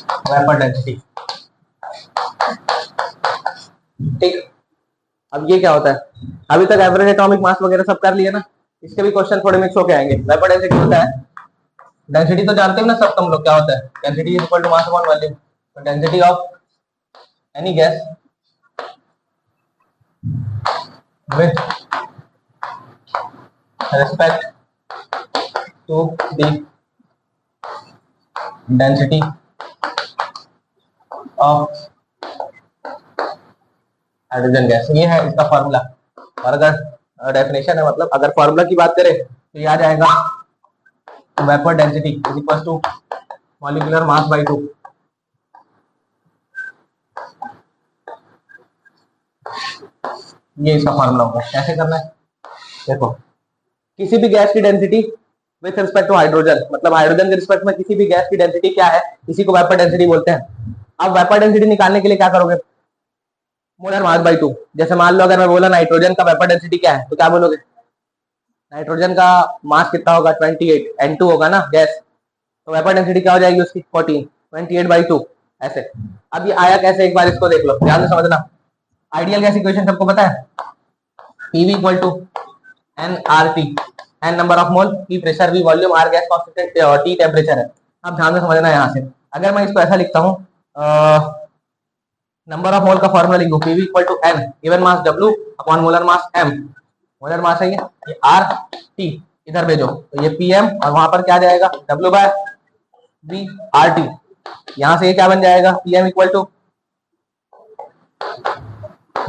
Vapour density. ठीक, अब ये क्या होता है, अभी तक एवरेज एटॉमिक मास वगैरह सब कर लिया ना, इसके भी क्वेश्चन थोड़े मिक्स होके आएंगे। वेपर डेंसिटी होता है, डेंसिटी तो जानते हो ना सब तुम लोग, क्या होता है, density is equal to mass upon volume. तो density of any gas with respect to the density of hydrogen gas, ये है इसका फॉर्मूला। और अगर डेफिनेशन है, मतलब अगर फॉर्मूला की बात करें तो ये आ जाएगा vapour density is equal to molecular mass by 2। ये इसका फॉर्मूला होगा। कैसे करना है, देखो, किसी भी गैस की density with respect to hydrogen, मतलब हाइड्रोजन के रिस्पेक्ट में किसी भी गैस की डेंसिटी क्या है, इसी को वेपर डेंसिटी बोलते हैं। अब वेपर डेंसिटी निकालने के लिए क्या करोगे, मोलर मास बाय 2। जैसे मान लो अगर मैं बोला नाइट्रोजन का वेपर डेंसिटी क्या है, तो क्या बोलोगे, नाइट्रोजन का मास कितना होगा, 28, N2 होगा ना गैस, तो वेपर डेंसिटी क्या हो जाएगी उसकी, 14, 28/2 ऐसे। अब ये आया कैसे, एक बार इसको देख लो, ध्यान से समझना। आइडियल गैस इक्वेशन सबको पता है, PV equal to nRT, n number of mole, P pressure, V volume, R gas constant और T टेम्परेचर है। अब ध्यान से समझना यहाँ से, अगर मैं इसको ऐसा लिखता हूँ, नंबर ऑफ मोल का फॉर्मूला लिखूं, PV equal to n given mass W upon molar mass m। Molar mass है ये R T, इधर भेजो तो ये PM, और वहां पर क्या जाएगा, W बाय V RT। यहाँ से ये क्या बन जाएगा, PM इक्वल टू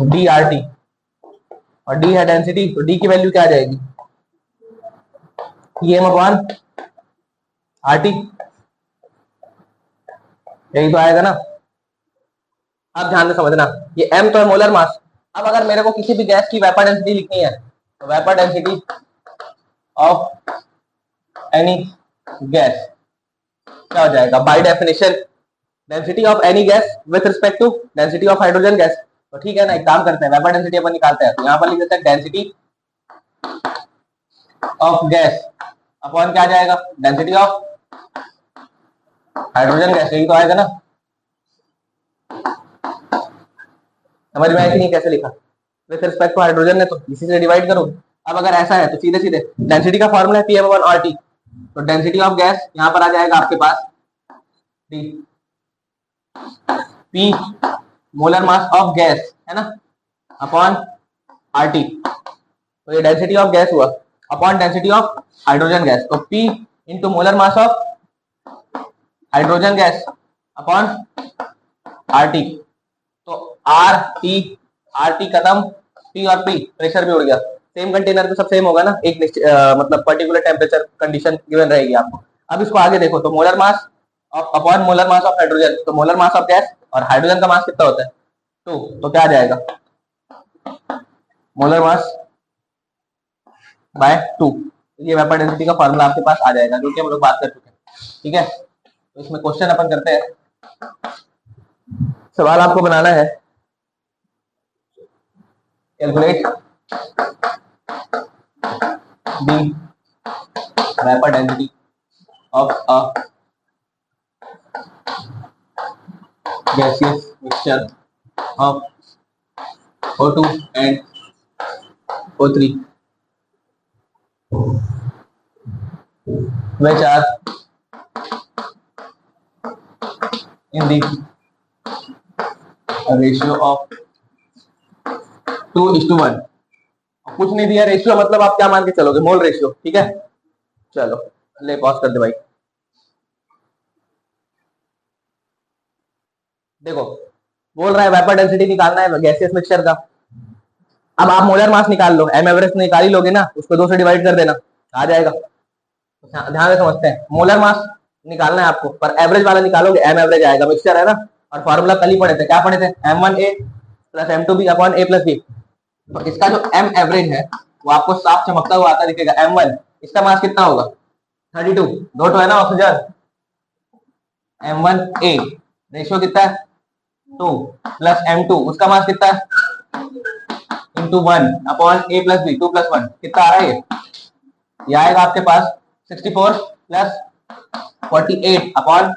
DRT, और D है डेंसिटी, तो D की वैल्यू क्या आ जाएगी, PM अपॉन RT, यही तो आएगा ना। अब ध्यान से समझना, ये M तो है मोलर मास। अब अगर मेरे को किसी भी गैस की वेपर डेंसिटी लिखनी है, तो vapour density of any gas क्या हो जाएगा, by definition density of any gas with respect to density of hydrogen gas. तो ठीक है ना, एक काम करते हैं, वेपर डेंसिटी अपन निकालते हैं, तो यहाँ पर लिख देते हैं डेंसिटी ऑफ गैस अपॉन क्या जाएगा, डेंसिटी ऑफ हाइड्रोजन गैस, यही तो आएगा ना। समझ में आया कि नहीं कैसे लिखा, विथ रिस्पेक्ट टू हाइड्रोजन है तो इसी से डिवाइड करो। अब अगर ऐसा है तो सीधे सीधे डेंसिटी का फॉर्मूला है PM अपॉन RT, तो डेंसिटी ऑफ गैस यहाँ पर आ जाएगा आपके पास D, P molar mass of gas है ना, अपॉन RT, तो ये डेंसिटी ऑफ गैस हुआ, upon density of hydrogen gas, तो P into molar mass of hydrogen gas upon RT। तो RT खत्म, P और P प्रेशर भी उड़ गया, सेम कंटेनर पे सब सेम होगा ना, एक मतलब पर्टिकुलर टेम्परेचर कंडीशन गिवन रहेगी आपको। अब इसको आगे देखो, तो molar mass upon molar mass of hydrogen, तो मोलर मास ऑफ गैस, और हाइड्रोजन का मास कितना होता है 2, तो क्या आ जाएगा, मोलर मास बाय 2। ये वेपर डेंसिटी का फॉर्मूला आपके पास आ जाएगा, जो कि हम लोग बात कर चुके हैं। ठीक है, तो इसमें क्वेश्चन अपन करते हैं, सवाल आपको बनाना है, calculate the vapour density of a gaseous mixture of O2 and O3 which are in the ratio of 2:1। कुछ नहीं दिया रेशियो, मतलब आप क्या मान के चलोगे, मोल रेशियो। ठीक है, चलो ले पॉज कर दे भाई। देखो बोल रहा है वेपर डेंसिटी निकालना है गैसियस मिक्सचर का। अब आप मोलर मास निकाल लो, एम एवरेज निकाल ही लोगे ना, उसको 2 से डिवाइड कर देना, आ जाएगा। ध्यान से समझते हैं, मोलर मास निकालना है आपको, पर एवरेज वाला निकालोगे एम एवरेज आएगा, मिक्सचर है ना। और फॉर्मूला कल ही पढ़े थे, क्या पढ़े थे, M1A plus M2B upon A plus B। तो इसका जो एम एवरेज है वो आपको साफ चमकता हुआ आता दिखेगा, M1, इसका मास कितना होगा 32, 2 है ना ऑक्सीजन, M1A रेशियो कितना है 2 प्लस M2, उसका मास कितना है into 1 upon A plus B, 2 + 1 कितना आ रहा है ये आएगा आपके पास 64 प्लस 48 अपॉन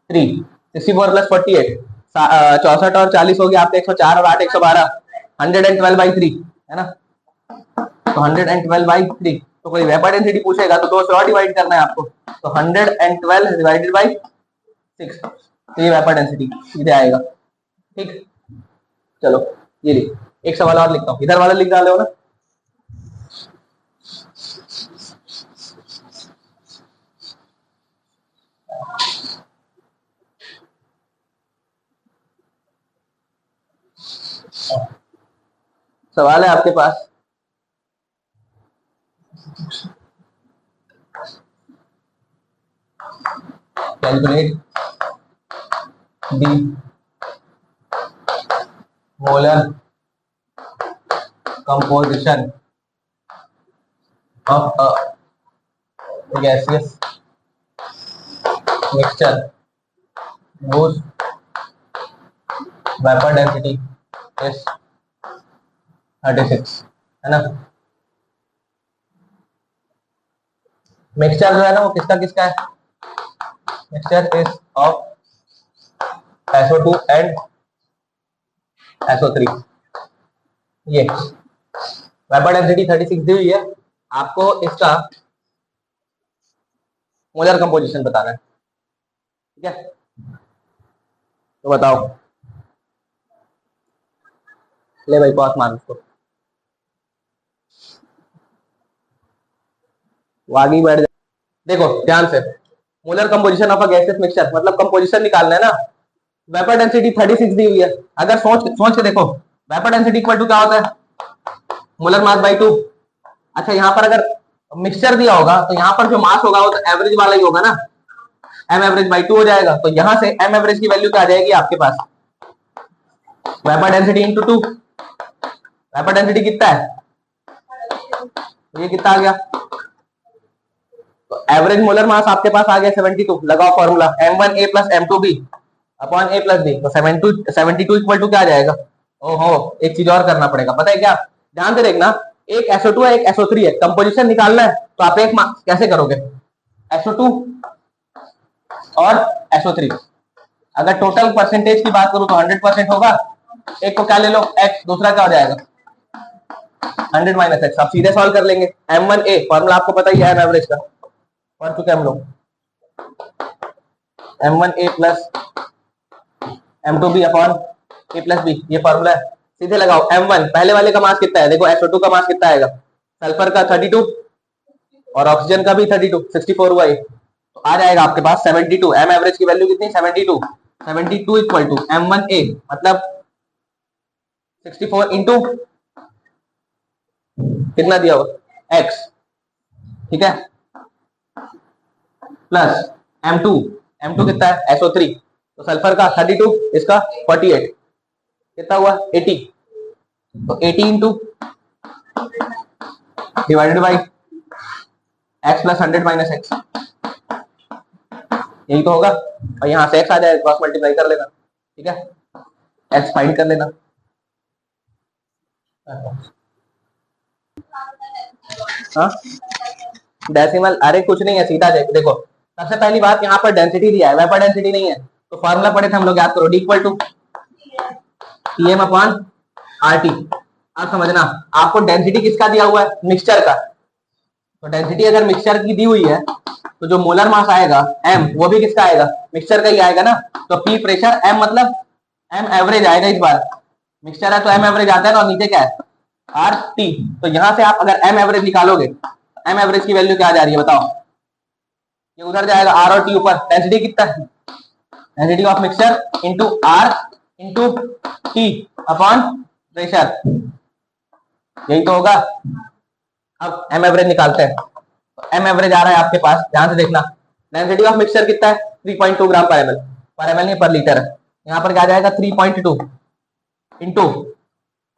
3, 64 प्लस 48, 64 और 40 हो गया आपके 104 और 8 112, 112/3 है ना। तो 112/3, तो कोई वेपर डेंसिटी पूछेगा तो 2 से और डिवाइड करना है आपको, तो 112 डिवाइडेड बाई 6, तो ये वेपर डेंसिटी सीधे आएगा। ठीक, चलो ये एक सवाल और लिखता हूँ, इधर वाला लिख डाले हो ना। सवाल है आपके पास, calculate the molar composition of a gaseous mixture whose vapor density is 36, है ना। मिक्सचर जो है ना वो किसका किसका है, mixture is of SO2 and SO3। ये वेपर डेंसिटी 36 दी हुई है, आपको इसका मोलर कंपोजिशन बताना है, ठीक है। तो बताओ, ले भाई पॉज मार उसको, वो आगे ही बैठ जाए। देखो ध्यान से, molar composition of a gaseous mixture, मतलब कंपोजिशन निकालना है ना। वेपर डेंसिटी 36 दी हुई है, अगर सोच के देखो, वेपर डेंसिटी इक्वल टू क्या होता है, मोलर मास बाई 2। अच्छा यहाँ पर अगर मिक्सचर दिया होगा तो यहाँ पर जो मास होगा वो तो एवरेज वाला ही होगा ना, एम एवरेज बाई 2 हो जाएगा। तो यहाँ से एम एवरेज की वैल्यू क्या आ जाएगी आपके पास, vapour density into 2। Vapour density कितना है, ये कितना आ गया, तो एवरेज मोलर मास आपके पास आ गया 72। लगाओ formula m1a plus m2b upon a plus B, तो 72 इक्वल टू क्या आ जाएगा। ओहो, एक चीज और करना पड़ेगा, पता है क्या, ध्यान से देखना, एक SO2 है एक SO3 है, कंपोजिशन निकालना है तो आप एक कैसे करोगे, SO2 और SO3, अगर टोटल परसेंटेज की बात करूं तो 100% होगा, एक को क्या ले लो x, दूसरा क्या हो जाएगा 100 माइनस एक्स। आप सीधे सॉल्व कर लेंगे, m1a फॉर्मूला आपको पता ही है एम एवरेज का, पढ़ चुके हम लोग, m1a plus m2b upon a plus B, ये फॉर्मूला है, सीधे लगाओ। m1 पहले वाले का मास कितना है, देखो SO2 का मास कितना आएगा, सल्फर का 32 और ऑक्सीजन का भी 32, 64 हुआ ये, तो आ जाएगा आपके पास 72। एम एवरेज की वैल्यू कितनी, 72 इक्वल टू m1a मतलब 64 इंटू कितना दिया हुआ x, ठीक है, प्लस m2 कितना है SO3, तो सल्फर का 32, इसका 48, कितना हुआ 80, तो 80 into divided by x plus 100 minus x, यही तो होगा, और यहाँ से x आ जाएगा, क्रॉस मल्टीप्लाई कर लेना, ठीक है, x फाइंड कर लेना। हाँ डेसिमल, अरे कुछ नहीं है, सीधा देखो, सबसे पहली बात यहाँ पर डेंसिटी दिया है, वेपर डेंसिटी नहीं है, तो फॉर्मूला पढ़े थे हम लोग, याद करो, d equal to Tm upon RT। अब समझना, आपको डेंसिटी किसका दिया हुआ है, मिक्सचर का, तो डेंसिटी अगर मिक्सचर की दी हुई है तो जो मोलर मास आएगा m, वो भी किसका आएगा, मिक्सचर का ही आएगा ना। तो P प्रेशर, m मतलब m एवरेज आएगा, इस बार मिक्सचर है तो m एवरेज आता है ना, और नीचे क्या है RT, तो यहां से आप अगर m एवरेज निकालोगे, m एवरेज की वैल्यू क्या आ जा रही है बताओ, ये उधर जाएगा R और T ऊपर, डेंसिटी कितना है, density of mixture into R into T upon pressure, यही तो होगा। अब m एवरेज निकालते हैं, तो m एवरेज आ रहा है आपके पास, ध्यान से देखना, डेंसिटी ऑफ मिक्सचर कितना है 3.2 ग्राम पर ml नहीं पर लीटर है, यहाँ पर क्या आ जाएगा 3.2 इंटू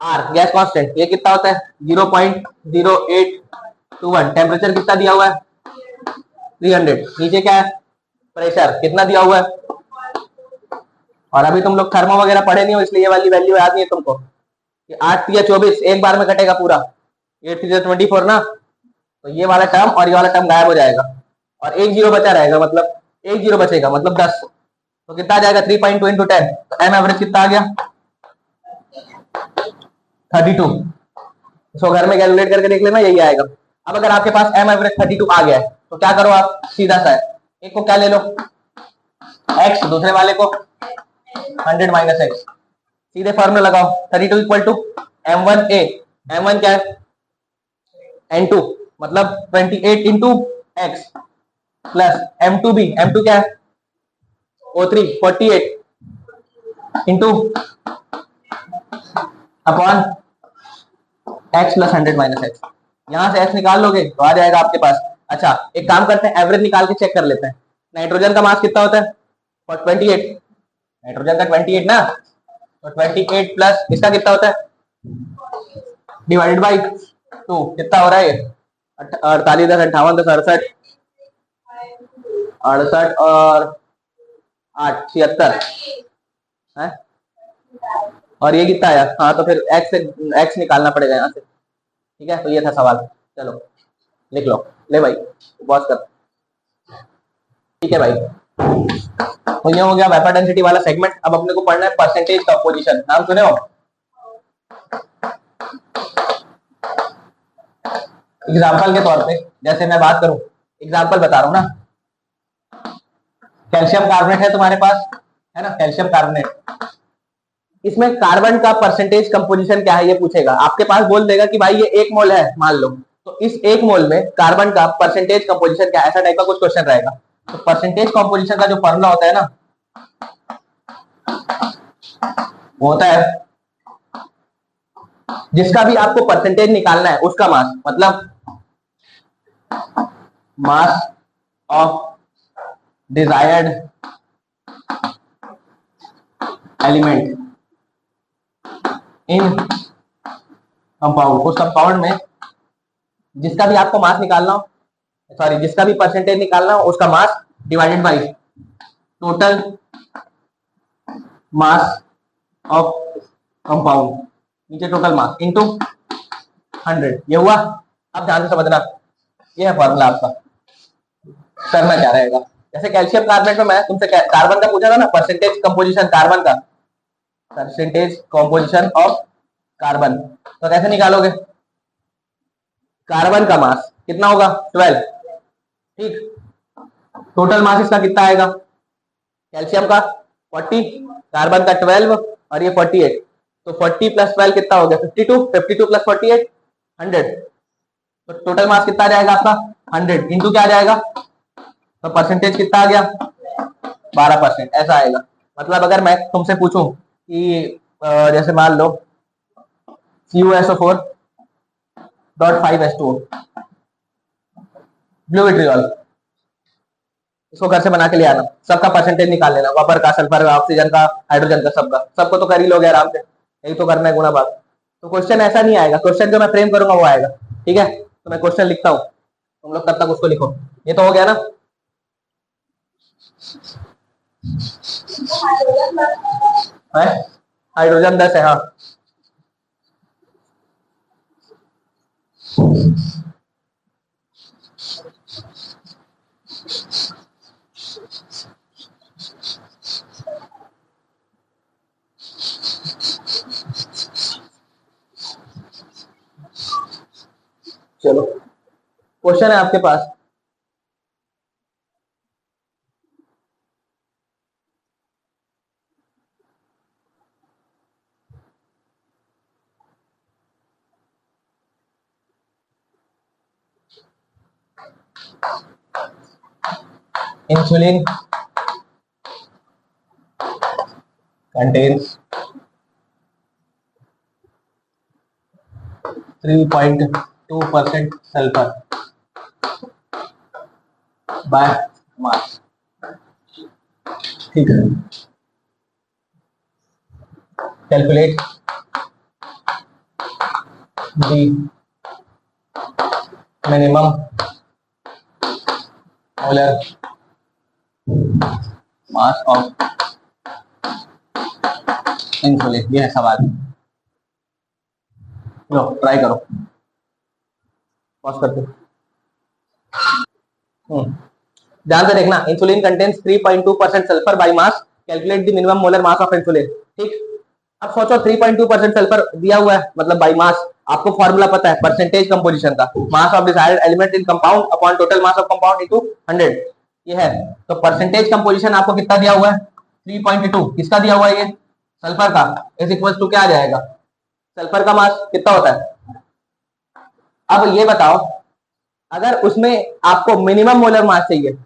R गैस कांस्टेंट, ये कितना होता है 0.0821, टेम्परेचर कितना दिया हुआ है 300, नीचे क्या है प्रेशर कितना दिया हुआ है, और अभी तुम लोग थर्मो वगैरह पढ़े नहीं हो इसलिए ये वाली वैल्यू याद नहीं है तुमको, 8 या 24 एक बार में कटेगा पूरा, 8 3 24 ना, तो ये वाला टर्म और ये वाला टर्म गायब हो जाएगा, और एक जीरो बचा रहेगा, मतलब एक जीरो बचेगा मतलब 10, तो कितना आ जाएगा 3.2 इंटू 10, तो एम एवरेज कितना आ गया 32। इसको घर में कैलकुलेट करके देख लेना, यही आएगा। अब अगर आपके पास एम एवरेज 32 आ गया है तो क्या करो आप, सीधा सा है, एक को क्या ले लो x, दूसरे वाले को 100 माइनस एक्स, सीधे फॉर्मूला लगाओ 32 इक्वल टू m1a, m1 क्या है n2 मतलब 28 into x plus m2b, m2 क्या है O3 48 into upon x plus 100 minus x. यहां से x निकाल लोगे तो आ जाएगा आपके पास। अच्छा एक काम करते हैं, एवरेज निकाल के चेक कर लेते हैं। नाइट्रोजन का मास कितना होता है 28, नाइट्रोजन का 28 ना, तो 28 प्लस इसका कितना होता है डिवाइडेड बाई 2, कितना हो रहा है 48 10 58 10 68 68 और 8 76 है, और ये कितना आया, हाँ तो फिर x से x निकालना पड़ेगा यहाँ से। ठीक है, तो ये था सवाल, चलो लिख लो, ले भाई बॉस कर। ठीक है भाई, तो ये हो गया वेपर डेंसिटी वाला सेगमेंट। अब अपने को पढ़ना है परसेंटेज कंपोजिशन, नाम सुने हो? एग्जाम्पल के तौर पे जैसे मैं बात करूं, एग्जाम्पल बता रहा हूं ना, कैल्शियम कार्बोनेट है तुम्हारे पास, है ना, कैल्शियम कार्बोनेट, इसमें कार्बन का परसेंटेज कंपोजिशन क्या है ये पूछेगा। आपके पास बोल देगा कि भाई ये 1 मोल है मान लो, तो इस 1 मोल में कार्बन का परसेंटेज कंपोजिशन क्या है, ऐसा टाइप का कुछ क्वेश्चन रहेगा। तो परसेंटेज कंपोजिशन का जो फॉर्मूला होता है ना, वो होता है जिसका भी आपको परसेंटेज निकालना है उसका मास, मतलब mass of desired element in compound, उस कंपाउंड में जिसका भी आपको मास निकालना हो, सॉरी जिसका भी परसेंटेज निकालना हो उसका mass divided by total mass of compound, नीचे टोटल मास इनटू 100, ये हुआ। अब ध्यान से समझना, ये है फॉर्मूला आपका। करना क्या रहेगा, जैसे कैल्शियम कार्बोनेट में मैं तुमसे कार्बन का पूछा था ना, परसेंटेज कंपोजिशन कार्बन का, परसेंटेज कंपोजिशन ऑफ कार्बन, तो कैसे निकालोगे, कार्बन का मास कितना होगा 12, ठीक, टोटल मास इसका कितना आएगा कैल्शियम का 40, कार्बन का 12 और ये 48, तो 40 प्लस 12 कितना हो गया 52, 52 प्लस 48 100, तो टोटल मास कितना आ जाएगा आपका 100 इंटू क्या आ जाएगा, तो परसेंटेज कितना आ गया 12%, ऐसा आएगा। मतलब अगर मैं तुमसे पूछूं कि जैसे मान लो CuSO4.5H2O ब्लू विट्रियोल, इसको घर से बना के ले आना, सबका परसेंटेज निकाल लेना, वापर का, सल्फर का, ऑक्सीजन का, हाइड्रोजन का, सबका, सबको तो कर ही लोगे आराम से, यही तो करना है गुणा भाग। तो क्वेश्चन ऐसा नहीं आएगा, क्वेश्चन जो मैं फ्रेम करूंगा वो आएगा। ठीक है, तो मैं क्वेश्चन लिखता हूँ, तुम लोग तब तक उसको लिखो। ये तो हो गया ना, हाइड्रोजन 10 है, हाँ चलो क्वेश्चन है आपके पास, insulin contains 3.2% sulfur by mass, ठीक है, calculate the minimum molar mass of insulin, ये है सवाल। लो ट्राई करो, पॉज करते। ध्यान से देखना, insulin contains 3.2% sulphur by mass calculate the minimum molar mass of insulin. ठीक, अब सोचो 3.2% सल्फर दिया हुआ है, मतलब बाई मास। आपको फॉर्मूला पता है परसेंटेज कंपोजिशन का, mass of desired element in compound upon total mass of compound into 100, ये है। तो परसेंटेज कंपोजिशन आपको कितना दिया हुआ है, 3.2। किसका दिया हुआ है ये, सल्फर का, इज इक्वल टू क्या आ जाएगा, सल्फर का मास कितना होता है। अब ये बताओ, अगर उसमें आपको मिनिमम मोलर मास चाहिए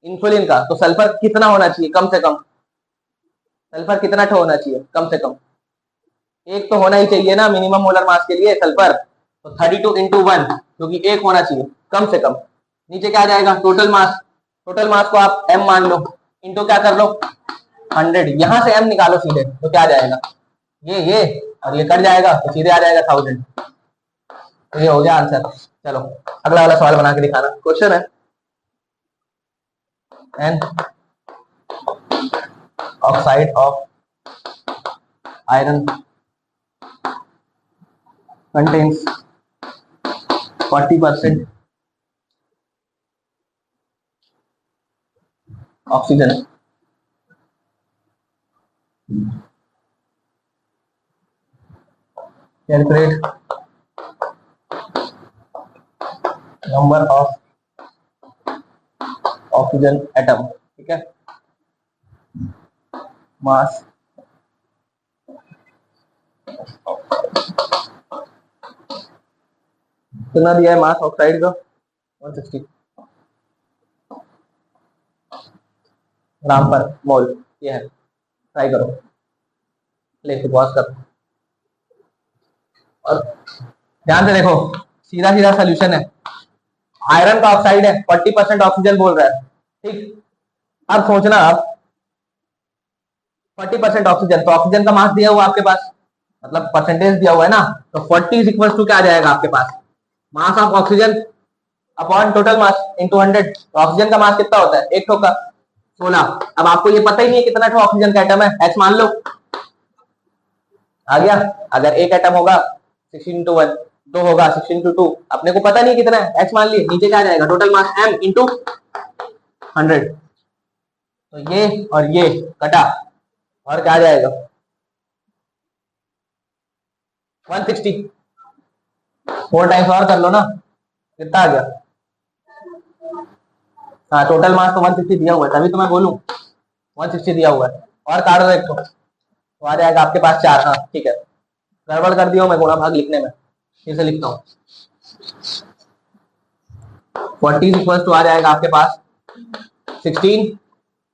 इंसुलिन का, तो सल्फर कितना होना चाहिए कम से कम, सल्फर कितना होना चाहिए कम से कम, एक तो होना ही चाहिए ना मिनिमम मोलर मास के लिए सल्फर, तो 32 इंटू 1, क्योंकि एक होना चाहिए कम से कम। नीचे क्या आ जाएगा, टोटल मास, टोटल मास को आप m मान लो, इंटू क्या कर लो 100, यहां से m निकालो सीधे, तो क्या आ जाएगा, ये और ये कट जाएगा, तो सीधे आ जाएगा 1000। तो ये हो गया आंसर। चलो अगला वाला सवाल बना के दिखाना। क्वेश्चन है, an oxide of iron contains 40% oxygen, calculate number of oxygen atom। ठीक है, मास कितना दिया है मास ऑक्साइड का, 160 ग्राम पर मोल, ये है। ट्राई करो, लेके पॉज कर, और ध्यान से देखो, सीधा सीधा सोल्यूशन है। आयरन का ऑक्साइड है, 40% ऑक्सीजन बोल रहा है। ठीक, अब सोचना, अब 40% ऑक्सीजन, तो ऑक्सीजन का मास दिया हुआ आपके पास, मतलब परसेंटेज दिया हुआ है ना, तो 40 इज इक्वल टू क्या आ जाएगा आपके पास, mass of oxygen upon total mass into 100। तो ऑक्सीजन का मास कितना होता है, एक ठो का 16। अब आपको ये पता ही नहीं है कितना ठो ऑक्सीजन का एटम है, H मान लो, आ गया। अगर एक एटम होगा 16 इंटू 1, दो होगा 16 इंटू 2, अपने को पता नहीं कितना है, H मान लिए, नीचे क्या आ जाएगा टोटल मास M इंटू 100। तो ये और ये कटा, और क्या आ जाएगा 160। 4 टाइम्स और कर लो ना, कितना आ गया, हाँ टोटल मास तो 160 दिया हुआ है, तभी तो मैं बोलूं 160 दिया हुआ है। और काट दो एक तो आ जाएगा आपके पास 4। हाँ ठीक है, गड़बड़ कर दिया मैं गुणा भाग लिखने में, फिर से लिखता हूँ। 40 इक्वल टू आ जाएगा आपके पास 16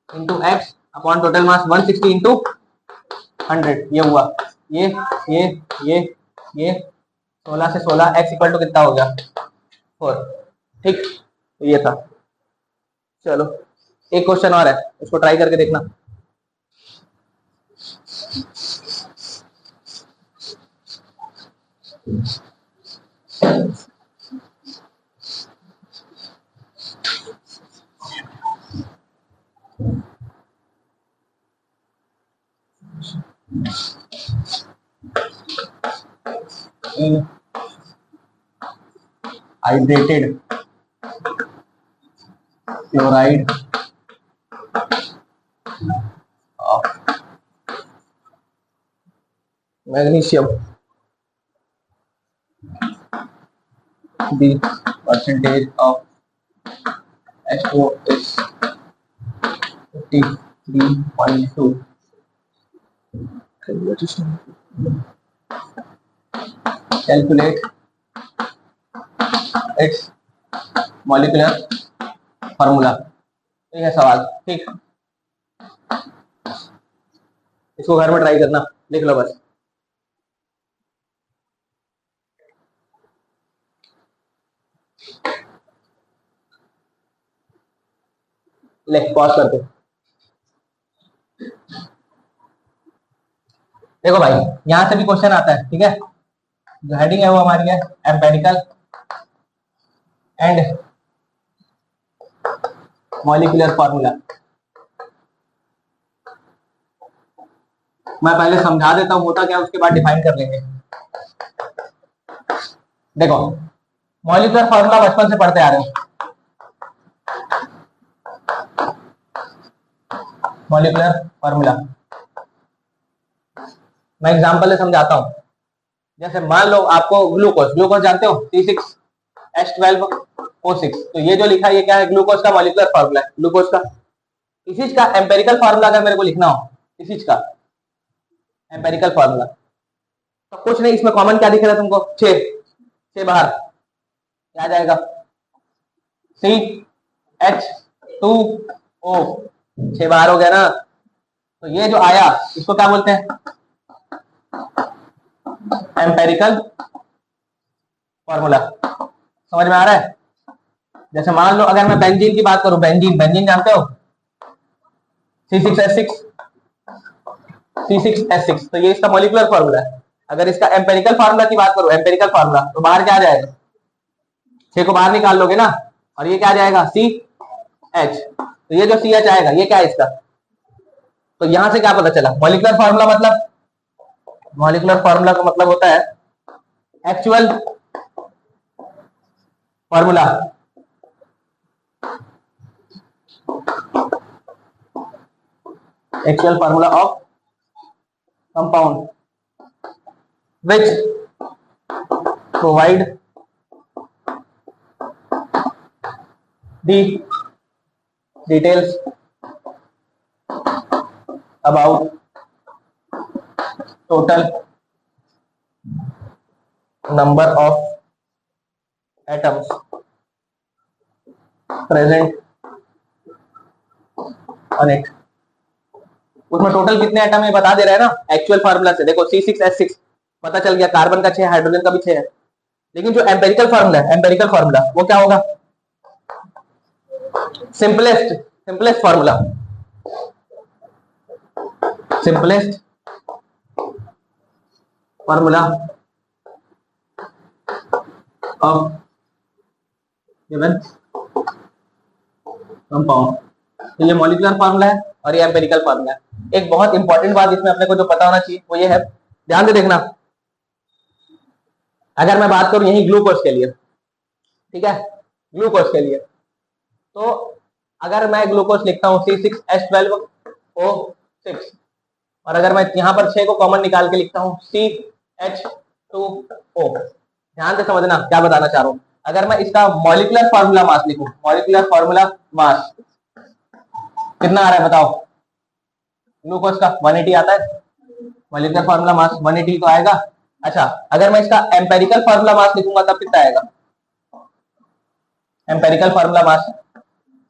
इंटू एक्स अपॉन टोटल मास 160 इंटू 100, ये हुआ, ये ये 16 से 16, एक्स इक्वल टू कितना हो गया 4। ठीक, तो ये था। चलो एक क्वेश्चन और है, उसको ट्राई करके देखना। Hydrated chloride of magnesium, the percentage of H2O is 53.2। Calculate its molecular formula। ये है सवाल। ठीक, इसको घर में ट्राई करना, लिख लो बस। ले पॉज करके देखो भाई, यहां से भी क्वेश्चन आता है। ठीक है, जो हेडिंग है वो हमारी है एम्पेरिकल एंड मॉलिक्यूलर फार्मूला। मैं पहले समझा देता हूँ होता क्या, उसके बाद डिफाइन कर लेंगे। देखो, मॉलिक्यूलर फार्मूला बचपन से पढ़ते आ रहे हो। Molecular formula. मैं एग्जांपल से समझाता हूं। जैसे मान लो आपको ग्लूकोज, ग्लूकोज जानते हो, C6H12O6, तो ये जो लिखा है ये क्या है, ग्लूकोज का मॉलिक्यूलर फार्मूला है, ग्लूकोज का। इस चीज का एम्पेरिकल फार्मूला अगर मेरे को लिखना हो, इस चीज का एम्पेरिकल फार्मूला, तो कुछ नहीं, इसमें कॉमन क्या दिख रहा है तुमको, 6 बाहर क्या आ जाएगा, CH2O, 6 बाहर हो गया ना। तो ये जो आया इसको क्या बोलते हैं, एम्पेरिकल फॉर्मूला। समझ में आ रहा है? जैसे मान लो अगर मैं बेंजीन की बात करूं, बेंजीन, बेंजीन जानते हो, C6H6, तो ये इसका मॉलिक्यूलर फॉर्मूला है। अगर इसका एम्पेरिकल फार्मूला की बात करूं, एम्पेरिकल फार्मूला, तो बाहर क्या आ जाएगा, 6 को बाहर निकाल लोगे ना, और ये क्या आ जाएगा, CH। तो ये जो CH आएगा ये क्या है इसका, तो यहां से क्या पता चला, मॉलिक्यूलर फार्मूला मतलब, मॉलिक्यूलर फार्मूला का मतलब होता है actual formula, actual formula of compound which provide the details about total number of atoms present on it। उसमें टोटल कितने एटम है बता दे रहा है ना एक्चुअल फार्मूला से। देखो C6H6 पता चल गया, कार्बन का 6, हाइड्रोजन का भी 6 है। लेकिन जो एम्पेरिकल फार्मूला है, एम्पेरिकल फार्मूला वो क्या होगा, simplest formula, simplest formula of given compound. तो ये मॉलिक्यूलर फार्मूला है और ये एम्पेरिकल फार्मूला है। एक बहुत इंपॉर्टेंट बात इसमें अपने को जो पता होना चाहिए वो ये है, ध्यान से देखना। अगर मैं बात करूं यही ग्लूकोज के लिए, ठीक है, ग्लूकोज के लिए, तो अगर मैं ग्लूकोज लिखता हूं C6H12O6, और अगर मैं यहां पर 6 को कॉमन निकाल के लिखता हूं CH2O, ध्यान से समझना क्या बताना चाह रहा हूं। अगर मैं इसका मॉलिक्यूलर फार्मूला मास लिखूं, मॉलिक्यूलर फार्मूला मास कितना आ रहा है बताओ, ग्लूकोज का 180 आता है, मॉलिक्यूलर फार्मूला मास 180 तो आएगा। अच्छा, अगर मैं इसका एम्पेरिकल फार्मूला मास लिखूंगा तब कितना आएगा, एम्पेरिकल फार्मूला मास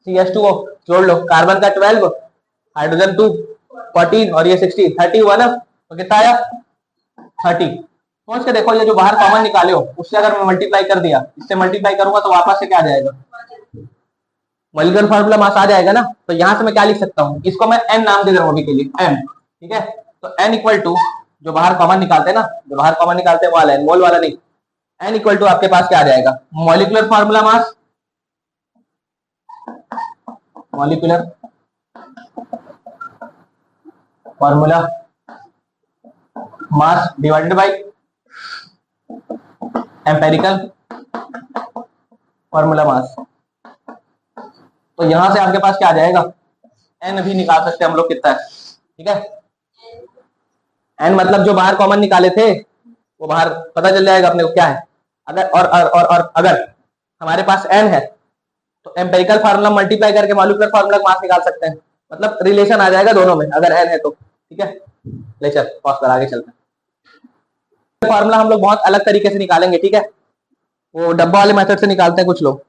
CH2O, जोड़ लो, कार्बन का 12, हाइड्रोजन 2, 14 और ये 16, 30 हुआ ना, तो कितना आया 30। सोच के देखो, ये जो बाहर कॉमन निकाले हो उससे अगर मैं मल्टीप्लाई कर दिया, इससे मल्टीप्लाई करूंगा तो वापस से क्या आ जाएगा, मॉलिक्यूलर फार्मूला मास आ जाएगा ना। तो यहां से मैं क्या लिख सकता हूं, इसको मैं n नाम दे दे रहा हूं अभी के लिए, m, ठीक है। तो n इक्वल टू, जो बाहर कॉमन निकालते हैं ना, जो बाहर कॉमन निकालते हैं वो वाला है, मोल वाला नहीं, n इक्वल टू आपके पास क्या आ जाएगा, molecular formula mass, molecular formula mass divided by empirical formula mass. तो यहां से आपके पास क्या आ जाएगा, n भी निकाल सकते हैं हम लोग कितना है, ठीक है। n मतलब जो बाहर कॉमन निकाले थे वो बाहर पता चल जाएगा अपने को क्या है। अगर और अगर हमारे पास n है तो एम्पेरिकल फार्मूला मल्टीप्लाई करके मॉलिक्यूलर फार्मूला का मास निकाल सकते हैं, मतलब रिलेशन आ जाएगा दोनों में अगर n है तो, ठीक है। ले चल पॉज कर आगे चलते हैं। फार्मूला हम लोग बहुत अलग तरीके से निकालेंगे, ठीक है, वो डब्बा वाले मेथड से निकालते हैं कुछ लोग।